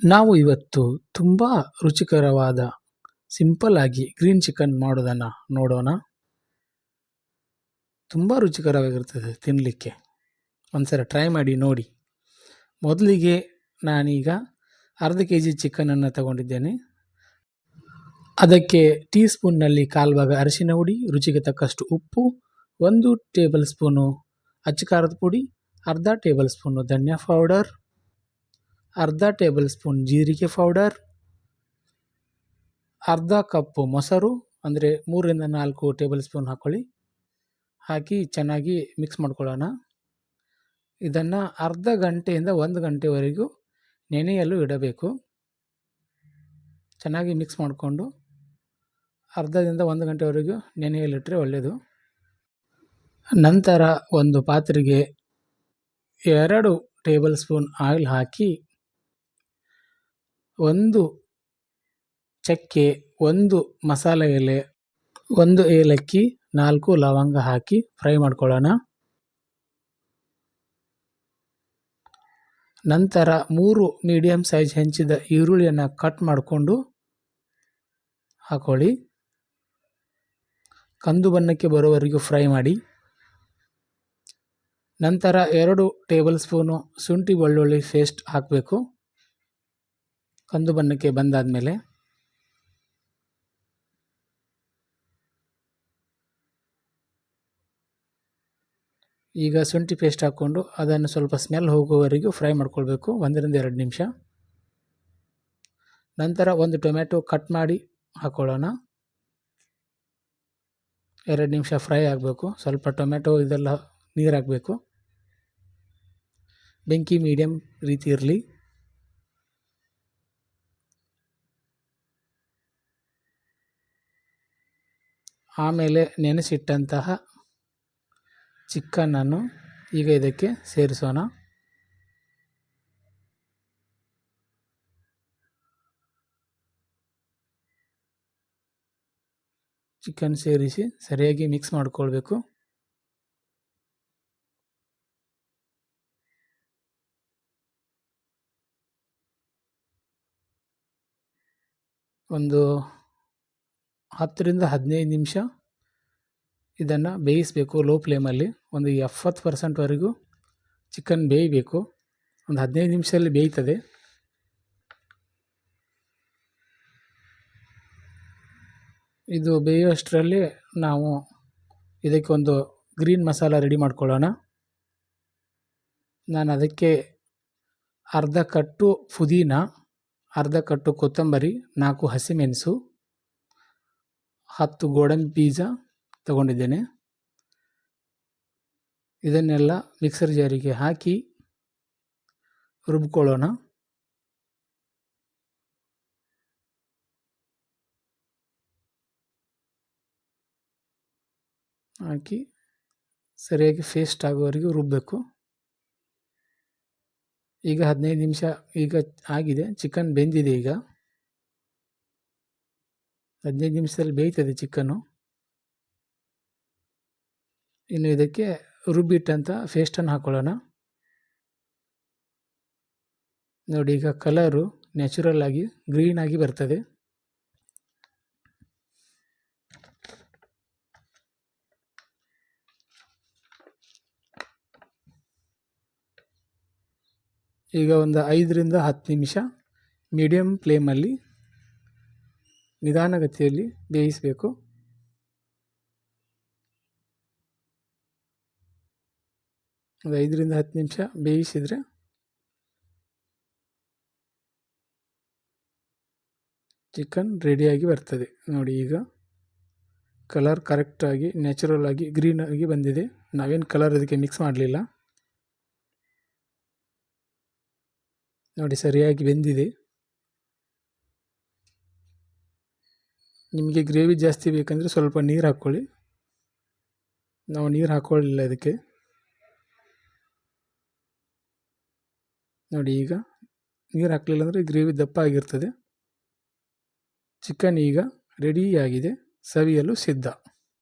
ನಾವು ಇವತ್ತು ತುಂಬ ರುಚಿಕರವಾದ ಸಿಂಪಲ್ ಆಗಿ ಗ್ರೀನ್ ಚಿಕನ್ ಮಾಡೋದನ್ನು ನೋಡೋಣ. ತುಂಬ ರುಚಿಕರವಾಗಿರ್ತದೆ ತಿನ್ನಲಿಕ್ಕೆ. ಒಂದ್ಸಲ ಟ್ರೈ ಮಾಡಿ ನೋಡಿ. ಮೊದಲಿಗೆ ನಾನೀಗ ಅರ್ಧ ಕೆಜಿ ಚಿಕನನ್ನು ತಗೊಂಡಿದ್ದೇನೆ. ಅದಕ್ಕೆ ಟೀ ಸ್ಪೂನ್ನಲ್ಲಿ 1/4 ಭಾಗ ಅರಿಶಿನ ಹುಡಿ, ರುಚಿಗೆ ತಕ್ಕಷ್ಟು ಉಪ್ಪು, 1 ಟೇಬಲ್ ಸ್ಪೂನು ಅಚ್ಚ ಖಾರದ ಪುಡಿ, ಅರ್ಧ ಟೇಬಲ್ ಸ್ಪೂನು ಧನಿಯಾ ಪೌಡರ್, ಅರ್ಧ ಟೇಬಲ್ ಸ್ಪೂನ್ ಜೀರಿಗೆ ಪೌಡರ್, ಅರ್ಧ ಕಪ್ಪು ಮೊಸರು ಅಂದರೆ 3ರಿಂದ 4 ಟೇಬಲ್ ಸ್ಪೂನ್ ಹಾಕ್ಕೊಳ್ಳಿ. ಹಾಕಿ ಚೆನ್ನಾಗಿ ಮಿಕ್ಸ್ ಮಾಡ್ಕೊಳ್ಳೋಣ. ಇದನ್ನು ಅರ್ಧ ಗಂಟೆಯಿಂದ 1 ಗಂಟೆವರೆಗೂ ನೆನೆಯಲು ಇಡಬೇಕು. ಚೆನ್ನಾಗಿ ಮಿಕ್ಸ್ ಮಾಡಿಕೊಂಡು ಅರ್ಧದಿಂದ 1 ಗಂಟೆವರೆಗೂ ನೆನೆಯಲಿಟ್ಟರೆ ಒಳ್ಳೆಯದು. ನಂತರ ಒಂದು ಪಾತ್ರೆಗೆ 2 ಟೇಬಲ್ ಸ್ಪೂನ್ ಆಯಿಲ್ ಹಾಕಿ 1 ಚಕ್ಕೆ, 1 ಮಸಾಲೆ ಎಲೆ, 1 ಏಲಕ್ಕಿ, 4 ಲವಂಗ ಹಾಕಿ ಫ್ರೈ ಮಾಡ್ಕೊಳ್ಳೋಣ. ನಂತರ 3 ಮೀಡಿಯಮ್ ಸೈಜ್ ಹೆಂಚಿದ ಈರುಳ್ಳಿಯನ್ನು ಕಟ್ ಮಾಡಿಕೊಂಡು ಹಾಕೊಳ್ಳಿ. ಕಂದು ಬಣ್ಣಕ್ಕೆ ಬರೋವರೆಗೂ ಫ್ರೈ ಮಾಡಿ. ನಂತರ 2 ಟೇಬಲ್ ಸ್ಪೂನು ಶುಂಠಿ ಬೆಳ್ಳುಳ್ಳಿ ಪೇಸ್ಟ್ ಹಾಕಬೇಕು. ಕಂದು ಬಣ್ಣಕ್ಕೆ ಬಂದಾದಮೇಲೆ ಈಗ ಶುಂಠಿ ಪೇಸ್ಟ್ ಹಾಕ್ಕೊಂಡು ಅದನ್ನು ಸ್ವಲ್ಪ ಸ್ಮೆಲ್ ಹೋಗುವವರೆಗೂ ಫ್ರೈ ಮಾಡ್ಕೊಳ್ಬೇಕು, 1ರಿಂದ 2 ನಿಮಿಷ. ನಂತರ 1 ಟೊಮೆಟೊ ಕಟ್ ಮಾಡಿ ಹಾಕ್ಕೊಳ್ಳೋಣ. 2 ನಿಮಿಷ ಫ್ರೈ ಆಗಬೇಕು. ಸ್ವಲ್ಪ ಟೊಮೆಟೊ ಇದೆಲ್ಲ ನೀರು ಹಾಕಬೇಕು. ಬೆಂಕಿ ಮೀಡಿಯಮ್ ರೀತಿ ಇರಲಿ. ಆಮೇಲೆ ನೆನೆಸಿಟ್ಟಂತಹ ಚಿಕನನ್ನು ಈಗ ಇದಕ್ಕೆ ಸೇರಿಸೋಣ. ಚಿಕನ್ ಸೇರಿಸಿ ಸರಿಯಾಗಿ ಮಿಕ್ಸ್ ಮಾಡಿಕೊಳ್ಬೇಕು. ಒಂದು 10ರಿಂದ 15 ನಿಮಿಷ ಇದನ್ನು ಬೇಯಿಸಬೇಕು ಲೋ ಫ್ಲೇಮಲ್ಲಿ. ಒಂದು 70% ಚಿಕನ್ ಬೇಯಬೇಕು. ಒಂದು 15 ನಿಮಿಷದಲ್ಲಿ ಬೇಯ್ತದೆ. ಇದು ಬೇಯುವಷ್ಟರಲ್ಲಿ ನಾವು ಇದಕ್ಕೆ ಒಂದು ಗ್ರೀನ್ ಮಸಾಲ ರೆಡಿ ಮಾಡ್ಕೊಳ್ಳೋಣ. ನಾನು ಅದಕ್ಕೆ ಅರ್ಧ ಕಟ್ಟು ಪುದೀನ, ಅರ್ಧ ಕಟ್ಟು ಕೊತ್ತಂಬರಿ, 4 ಹಸಿಮೆಣಸು, 10 ಗೋಡಂಬಿ ಬೀಜ ತಗೊಂಡಿದ್ದೇನೆ. ಇದನ್ನೆಲ್ಲ ಮಿಕ್ಸರ್ ಜಾರಿಗೆ ಹಾಕಿ ರುಬ್ಕೊಳ್ಳೋಣ. ಹಾಕಿ ಸರಿಯಾಗಿ ಪೇಸ್ಟ್ ಆಗುವವರೆಗೂ ರುಬ್ಬಬೇಕು. ಈಗ 15 ನಿಮಿಷ ಈಗ ಆಗಿದೆ. ಚಿಕನ್ ಬೆಂದಿದೆ. ಈಗ 15 ನಿಮಿಷದಲ್ಲಿ ಬೇಯ್ತದೆ ಚಿಕನ್ನು. ಇನ್ನು ಇದಕ್ಕೆ ರುಬ್ಬಿಟ್ಟಂಥ ಪೇಸ್ಟನ್ನು ಹಾಕ್ಕೊಳ್ಳೋಣ. ನೋಡಿ, ಈಗ ಕಲರು ನ್ಯಾಚುರಲ್ ಆಗಿ ಗ್ರೀನ್ ಆಗಿ ಬರ್ತದೆ. ಈಗ ಒಂದು 5ರಿಂದ 10 ನಿಮಿಷ ಮೀಡಿಯಮ್ ಫ್ಲೇಮಲ್ಲಿ ನಿಧಾನಗತಿಯಲ್ಲಿ ಬೇಯಿಸಬೇಕು. ಒಂದು 5ರಿಂದ 10 ನಿಮಿಷ ಬೇಯಿಸಿದರೆ ಚಿಕನ್ ರೆಡಿಯಾಗಿ ಬರ್ತದೆ. ನೋಡಿ, ಈಗ ಕಲರ್ ಕರೆಕ್ಟಾಗಿ ನ್ಯಾಚುರಲ್ ಆಗಿ ಗ್ರೀನ್ ಆಗಿ ಬಂದಿದೆ. ನಾವೇನು ಕಲರ್ ಅದಕ್ಕೆ ಮಿಕ್ಸ್ ಮಾಡಲಿಲ್ಲ. ನೋಡಿ, ಸರಿಯಾಗಿ ಬೆಂದಿದೆ. ನಿಮಗೆ ಗ್ರೇವಿ ಜಾಸ್ತಿ ಬೇಕಂದರೆ ಸ್ವಲ್ಪ ನೀರು ಹಾಕ್ಕೊಳ್ಳಿ. ನಾವು ನೀರು ಹಾಕ್ಕೊಳ್ಳಿಲ್ಲ ಇದಕ್ಕೆ. ನೋಡಿ, ಈಗ ನೀರು ಹಾಕಲಿಲ್ಲ ಅಂದರೆ ಗ್ರೇವಿ ದಪ್ಪ ಆಗಿರ್ತದೆ. ಚಿಕನ್ ಈಗ ರೆಡಿಯಾಗಿದೆ, ಸವಿಯಲು ಸಿದ್ಧ.